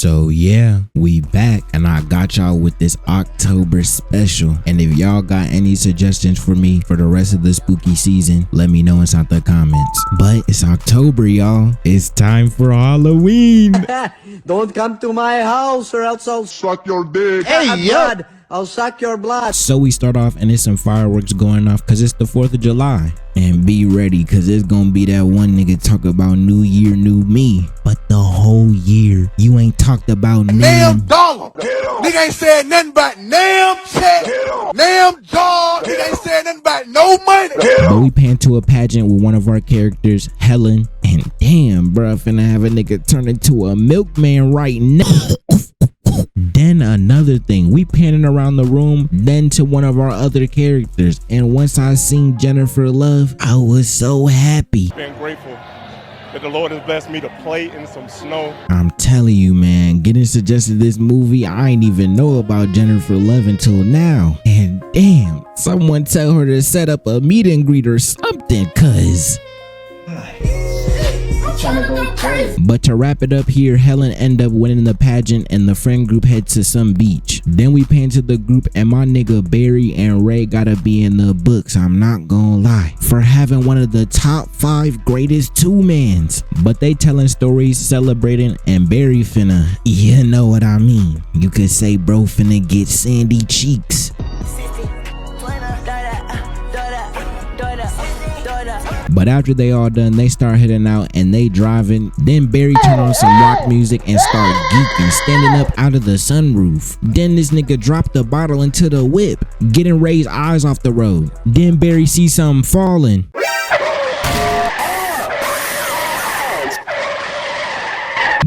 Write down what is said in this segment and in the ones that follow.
So yeah, we back and I got y'all with this October special. And if y'all got any suggestions for me for the rest of the spooky season, let me know inside the comments. But it's October, y'all. It's time for Halloween. Don't come to my house or else I'll Suck your dick. blood. I'll suck your blood. So we start off and there's some fireworks going off because it's the 4th of July. And be ready because it's gonna be that one nigga talk about new year, new me. But the whole year, you ain't talked about Damn dollar. Nigga ain't said nothing about damn check. Damn job. Nigga ain't said nothing about no money. But we pan to a pageant with one of our characters, Helen. And damn, bruh, finna have a nigga turn into a milkman right now. Then another thing, we panning around the room, then to one of our other characters. And once I seen Jennifer Love, I was so happy. Been grateful that the Lord has blessed me to play in some snow. I'm telling you, man, getting suggested this movie, I ain't even know about Jennifer Love until now. And damn, someone tell her to set up a meet and greet or something, cuz. But to wrap it up here, Helen end up winning the pageant and the friend group head to some beach. Then we pan to the group and my nigga Barry and Ray gotta be in the books, I'm not gonna lie, for having one of the top 5 greatest two-mans. But they telling stories, celebrating, and Barry finna, you know what I mean. You could say bro finna get sandy cheeks. But after they all done, they start heading out and they driving. Then Barry turn on some rock music and start geeking, standing up out of the sunroof. Then this nigga dropped the bottle into the whip, getting Ray's eyes off the road. Then Barry sees something falling.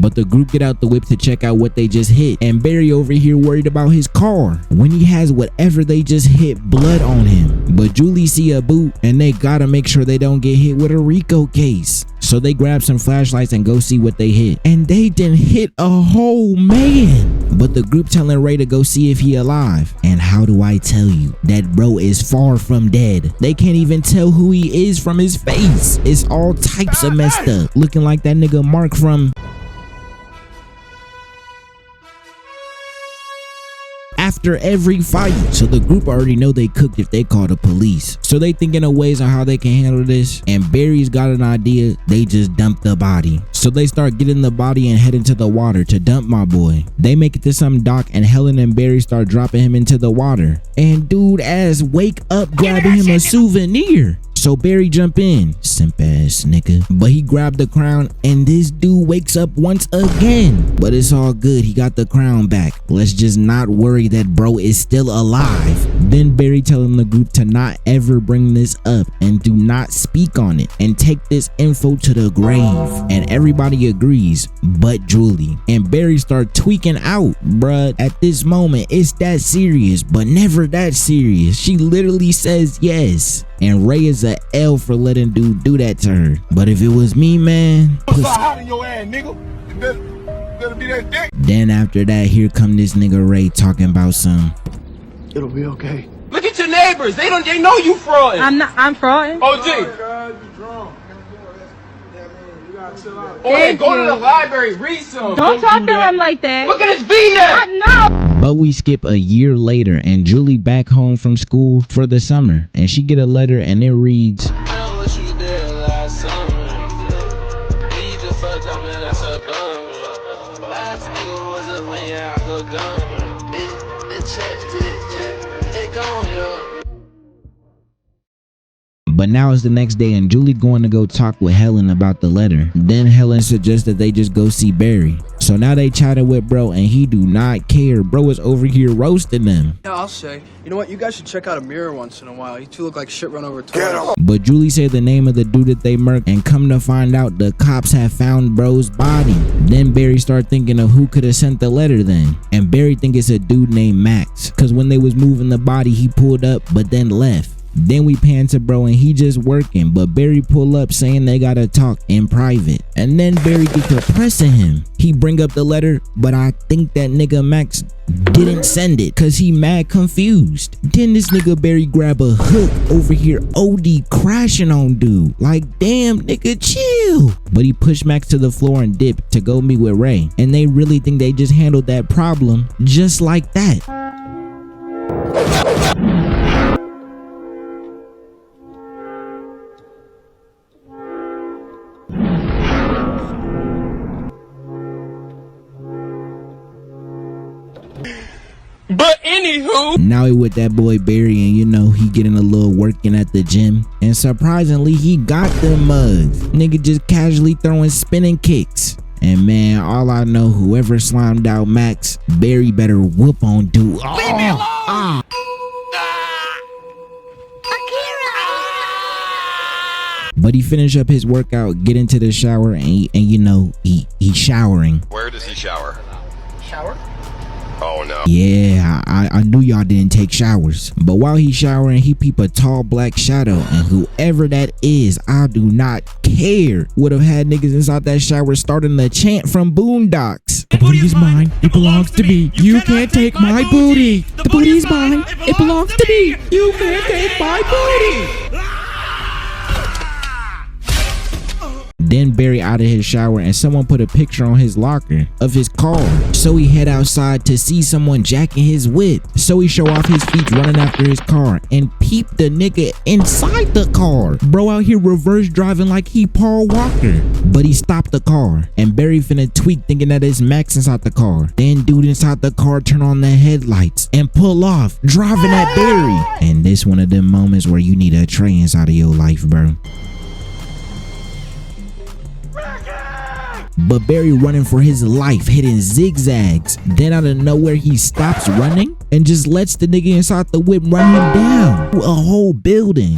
But the group get out the whip to check out what they just hit. And Barry over here worried about his car when he has whatever they just hit blood on him. But Julie see a boot and they gotta make sure they don't get hit with a Rico case. So they grab some flashlights and go see what they hit. And they didn't hit a whole man. But the group telling Ray to go see if he alive. And how do I tell you that bro is far from dead? They can't even tell who he is from his face. It's all types of messed up. Looking like that nigga Mark from After Every Fight. So the group already know they cooked if they call the police. So they thinking of ways on how they can handle this. And Barry's got an idea. They just dump the body. So they start getting the body and heading to the water to dump my boy. They make it to some dock and Helen and Barry start dropping him into the water. And dude ass wake up grabbing him a souvenir. So Barry jump in, simp ass nigga. But he grabbed the crown and this dude wakes up once again. But it's all good, he got the crown back. Let's just not worry that bro is still alive. Then Barry telling the group to not ever bring this up and do not speak on it and take this info to the grave. And everybody agrees, but Julie. And Barry start tweaking out. Bruh, at this moment, it's that serious, but never that serious. She literally says yes. And Ray is a L for letting dude do that to her. But if it was me, man, then after that, here come this nigga Ray talking about some. It'll be okay. Look at your neighbors. They know you frauding. I'm frauding. OG. Hey, go to the library, read some. Don't talk to him like that. Look at his V-neck. No. But we skip a year later and Julie back home from school for the summer. And she get a letter and it reads, but now it's the next day and Julie going to go talk with Helen about the letter. Then Helen suggests that they just go see Barry. So now they chatting with bro and he do not care. Bro is over here roasting them. Yeah, I'll say. You know what? You guys should check out a mirror once in a while. You two look like shit run over twice. But Julie said the name of the dude that they murked and come to find out the cops have found bro's body. Then Barry start thinking of who could have sent the letter then. And Barry think it's a dude named Max. Cause when they was moving the body he pulled up but then left. Then we pan to bro and he just working, but Barry pull up saying they gotta talk in private. And then Barry get to pressing him. He bring up the letter, but I think that nigga Max didn't send it cause he mad confused. Then this nigga Barry grab a hook over here OD crashing on dude. Like damn nigga chill. But he pushed Max to the floor and dip to go meet with Ray. And they really think they just handled that problem just like that. But anywho, now he with that boy Barry and you know he getting a little working at the gym. And surprisingly he got them mugs. Nigga just casually throwing spinning kicks. And man, all I know, whoever slimed out Max, Barry better whoop on dude. Leave me alone! But he finish up his workout, get into the shower, and you know, he showering. Where does he shower? Shower? Oh no. Yeah, I knew y'all didn't take showers. But while he's showering, he peep a tall black shadow, and whoever that is, I do not care, would have had niggas inside that shower starting the chant from Boondocks. The booty is mine, it belongs to me. You can't take my booty. The booty is mine, it belongs to me. You can't take my booty. Then Barry out of his shower and someone put a picture on his locker of his car. So he head outside to see someone jacking his whip. So he show off his feet running after his car and peep the nigga inside the car. Bro out here reverse driving like he Paul Walker. But he stopped the car and Barry finna tweak thinking that it's Max inside the car. Then dude inside the car turn on the headlights and pull off driving at Barry. And this one of them moments where you need a Trey inside of your life, bro. But Barry running for his life, hitting zigzags. Then out of nowhere he stops running and just lets the nigga inside the whip run him down a whole building.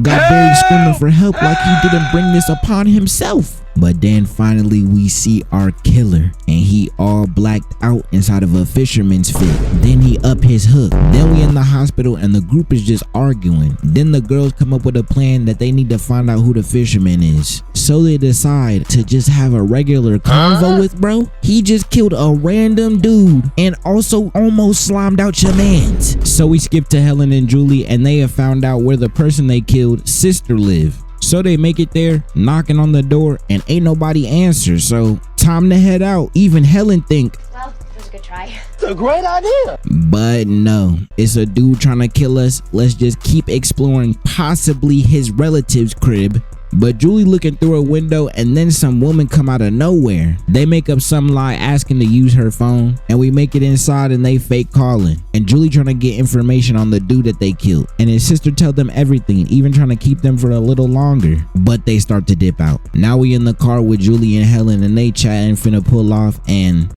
Got Barry screaming for help like he didn't bring this upon himself. But then finally we see our killer and he all blacked out inside of a fisherman's fit. Then he up his hook. Then we in the hospital and the group is just arguing. Then the girls come up with a plan that they need to find out who the fisherman is. So they decide to just have a regular convo with bro. He just killed a random dude and also almost slimed out your mans. So we skip to Helen and Julie and they have found out where the person they killed sister live. So they make it there, knocking on the door, and ain't nobody answer. So time to head out. Even Helen think, well, it was a good try. It's a great idea. But no, it's a dude trying to kill us. Let's just keep exploring possibly his relative's crib. But Julie looking through a window and then some woman come out of nowhere. They make up some lie asking to use her phone and we make it inside and they fake calling. And Julie trying to get information on the dude that they killed. And his sister tell them everything, even trying to keep them for a little longer. But they start to dip out. Now we in the car with Julie and Helen and they chatting finna pull off and...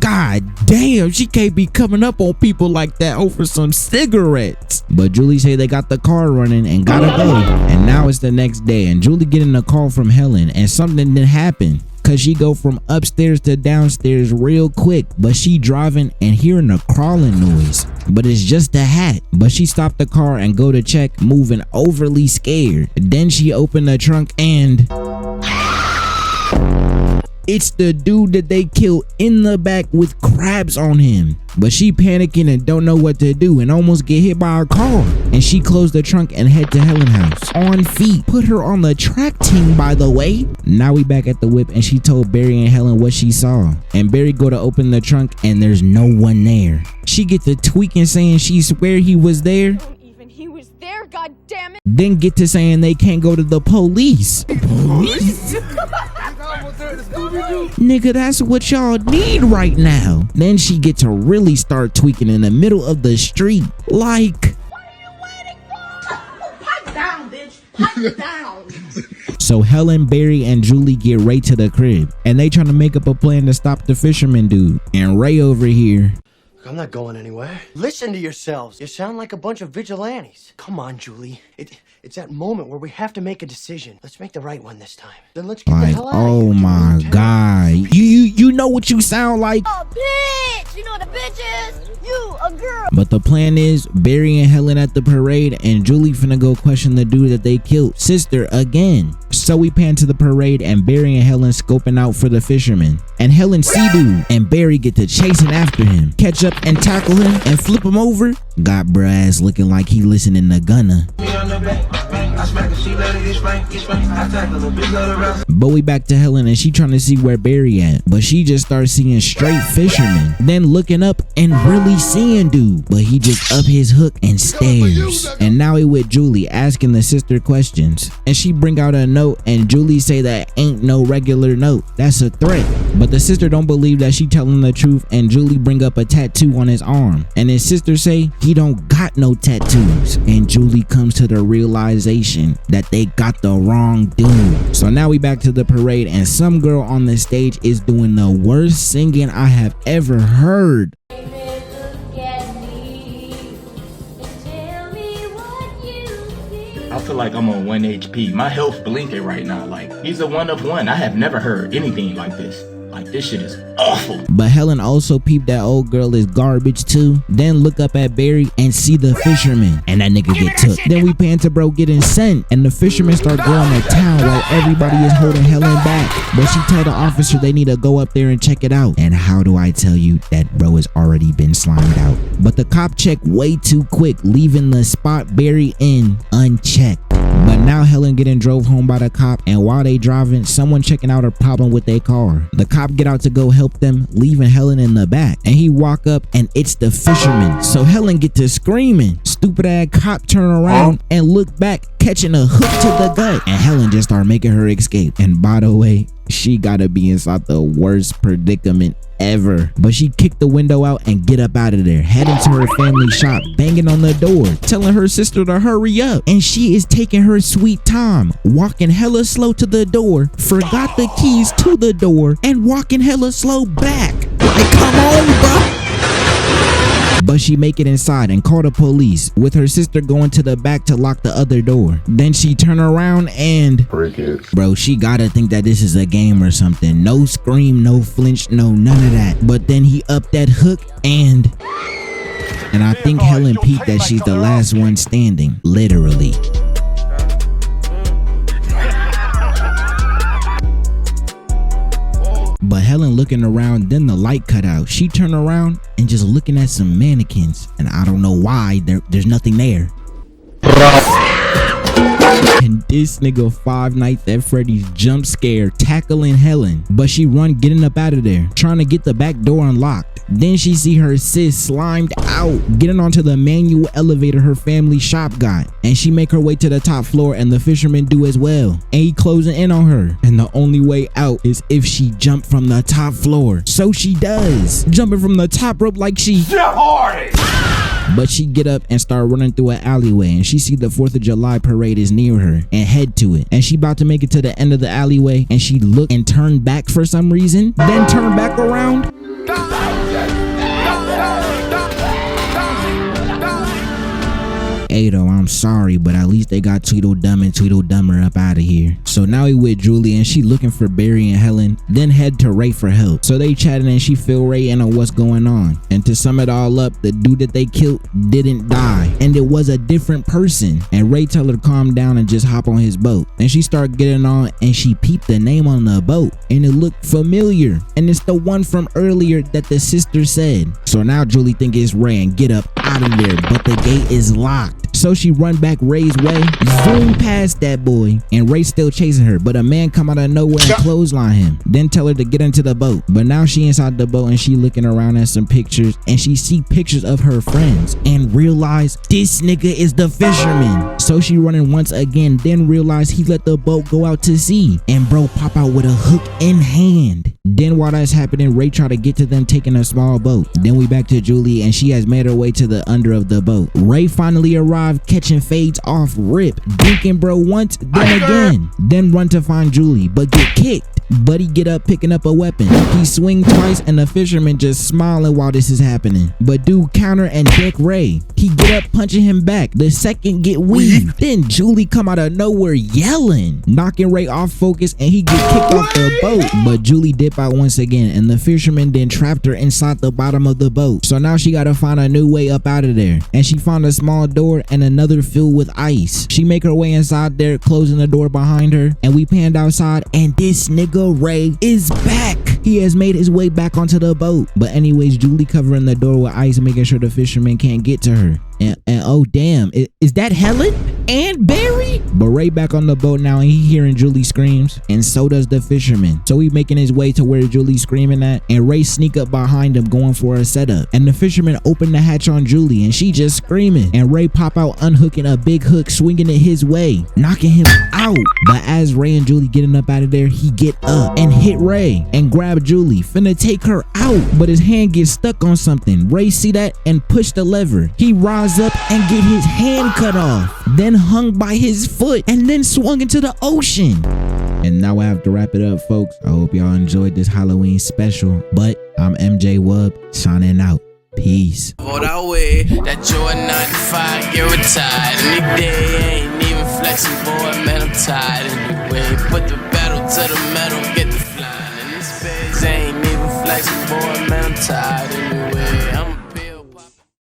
God damn, she can't be coming up on people like that over some cigarettes. But Julie say they got the car running and gotta go. And now it's the next day and Julie getting a call from Helen and something didn't happen. Cause she go from upstairs to downstairs real quick. But she driving and hearing a crawling noise. But it's just a hat. But she stopped the car and go to check, moving overly scared. Then she opened the trunk and... it's the dude that they killed in the back with crabs on him. But she panicking and don't know what to do and almost get hit by a car. And she closed the trunk and head to Helen's house. On feet. Put her on the track team, by the way. Now we back at the whip and she told Barry and Helen what she saw. And Barry go to open the trunk and there's no one there. She get to tweaking saying she swear he was there. He was there, god damn it. Then get to saying they can't go to the police. Police? Nigga, that's what y'all need right now. Then she get to really start tweaking in the middle of the street. Like, What are you waiting for? Pipe down, bitch. Pipe down. so Helen, Barry, and Julie get Ray to the crib. And they trying to make up a plan to stop the fisherman dude. And Ray over here. I'm not going anywhere. Listen to yourselves. You sound like a bunch of vigilantes. Come on, Julie. It's that moment where we have to make a decision. Let's make the right one this time. Then let's get the Like, hell out of here. oh my God. You know what you sound like? Oh, bitch! You know what a bitch is? You, a girl. But the plan is Barry and Helen at the parade, and Julie finna go question the dude that they killed, sister, again. So we pan to the parade, and Barry and Helen scoping out for the fisherman. And Helen see dude, and Barry get to chasing after him, catch up and tackle him and flip him over. Got bruh ass looking like he listening to Gunna. But we back to Helen, and she trying to see where Barry at, but she just starts seeing straight fisherman, then looking up and really seeing dude, but he just up his hook and stares. And now he with Julie asking the sister questions, and she bring out a note, and Julie say that ain't no regular note, that's a threat. But the sister don't believe that she telling the truth, and Julie bring up a tattoo on his arm, and his sister say he don't got no tattoos, and Julie comes to the realization that they got the wrong dude. So now we back to the parade, and some girl on the stage is doing the worst singing I have ever heard. I feel like I'm on 1 HP. My health blinking right now. Like, he's a 1 of 1. I have never heard anything like this. Like, this shit is awful. But Helen also peeped that old girl is garbage too. Then look up at Barry and see the fisherman, and that nigga get took. Then we pan to bro getting sent, and the fisherman start going to town while everybody is holding Helen back. But she tell the officer they need to go up there and check it out. And how do I tell you that bro has already been slimed out? But the cop checked way too quick, leaving the spot Barry in unchecked. But now Helen getting drove home by the cop, and while they driving, someone checking out a problem with their car. The cop get out to go help them, leaving Helen in the back, and he walk up and it's the fisherman. So Helen get to screaming. Stupid ass cop turn around and look back, catching a hook to the gut, and Helen just start making her escape. And by the way, she gotta be inside the worst predicament ever. But she kicked the window out and get up out of there, heading to her family shop, banging on the door, telling her sister to hurry up. And she is taking her sweet time, walking hella slow to the door, forgot the keys to the door, and walking hella slow back. Like, come on, bro. But she make it inside and call the police, with her sister going to the back to lock the other door. Then she turn around and bro, she gotta think that this is a game or something. No scream, no flinch, no none of that. But then he upped that hook, and I think Helen peeped that she's the last one standing, literally. But Helen looking around, then the light cut out. She turned around and just looking at some mannequins, and I don't know why there's nothing there. And this nigga Five Nights at Freddy's jump scare tackling Helen, but she run getting up out of there, trying to get the back door unlocked. Then she see her sis slimed out, getting onto the manual elevator her family shop got, and she make her way to the top floor, and the fisherman do as well, and he closing in on her, and the only way out is if she jump from the top floor. So she does, jumping from the top rope like she but she get up and start running through an alleyway, and she see the 4th of July parade is near her and head to it, and she about to make it to the end of the alleyway, and she look and turn back for some reason, then turn back around. Ado, I'm sorry, but at least they got Tweedledum and Tweedledummer up out of here. So now he with Julie, and she looking for Barry and Helen, then head to Ray for help. So they chatting, and she fill Ray in on what's going on. And to sum it all up, the dude that they killed didn't die, and it was a different person. And Ray tell her to calm down and just hop on his boat. And she start getting on, and she peeped the name on the boat, and it looked familiar, and it's the one from earlier that the sister said. So now Julie think it's Ray and get up out of there, but the gate is locked. So she run back Ray's way, zoom past that boy, and Ray still chasing her, but a man come out of nowhere and clothesline him, then tell her to get into the boat. But now she inside the boat, and she looking around at some pictures, and she see pictures of her friends and realize this nigga is the fisherman. So she running once again, then realize he let the boat go out to sea, and bro pop out with a hook in hand. Then while that's happening, Ray try to get to them taking a small boat. Then we back to Julie and she has made her way to the under of the boat. Ray finally arrived, catching fades off rip, dinking bro once, then again, then run to find Julie, but get kicked. Buddy get up picking up a weapon. He swing twice and the fisherman just smiling while this is happening. But dude counter and deck Ray. He get up punching him back. The second get weaved. Then Julie come out of nowhere yelling, knocking Ray off focus and he get kicked off the boat. But Julie dip out once again and the fisherman then trapped her inside the bottom of the boat. So now she gotta find a new way up out of there. And she found a small door and another filled with ice. She make her way inside there, closing the door behind her, and we panned outside and this nigga Ray is back. He has made his way back onto the boat. But anyways, Julie covering the door with ice, making sure the fisherman can't get to her. And oh damn, is that Helen and Barry? But Ray back on the boat now and he hearing Julie screams, and so does the fisherman. So he making his way to where Julie's screaming at, and Ray sneak up behind him going for a setup. And the fisherman open the hatch on Julie and she just screaming, and Ray pop out unhooking a big hook, swinging it his way, knocking him out. But as Ray and Julie getting up out of there, he get up and hit Ray and grab Julie, finna take her out, but his hand gets stuck on something. Ray see that and push the lever. He rise up and get his hand cut off, then hung by his foot and then swung into the ocean. And now I have to wrap it up, folks. I hope y'all enjoyed this Halloween special, but I'm MJ Wubb signing out. Peace. Hold that way, that Jordan 95, get retired. Any day, ain't even flexing, boy, man, I'm tired. Anyway, put the pedal to the metal, get the flying. And this space ain't even flexing, boy, man, I'm tired.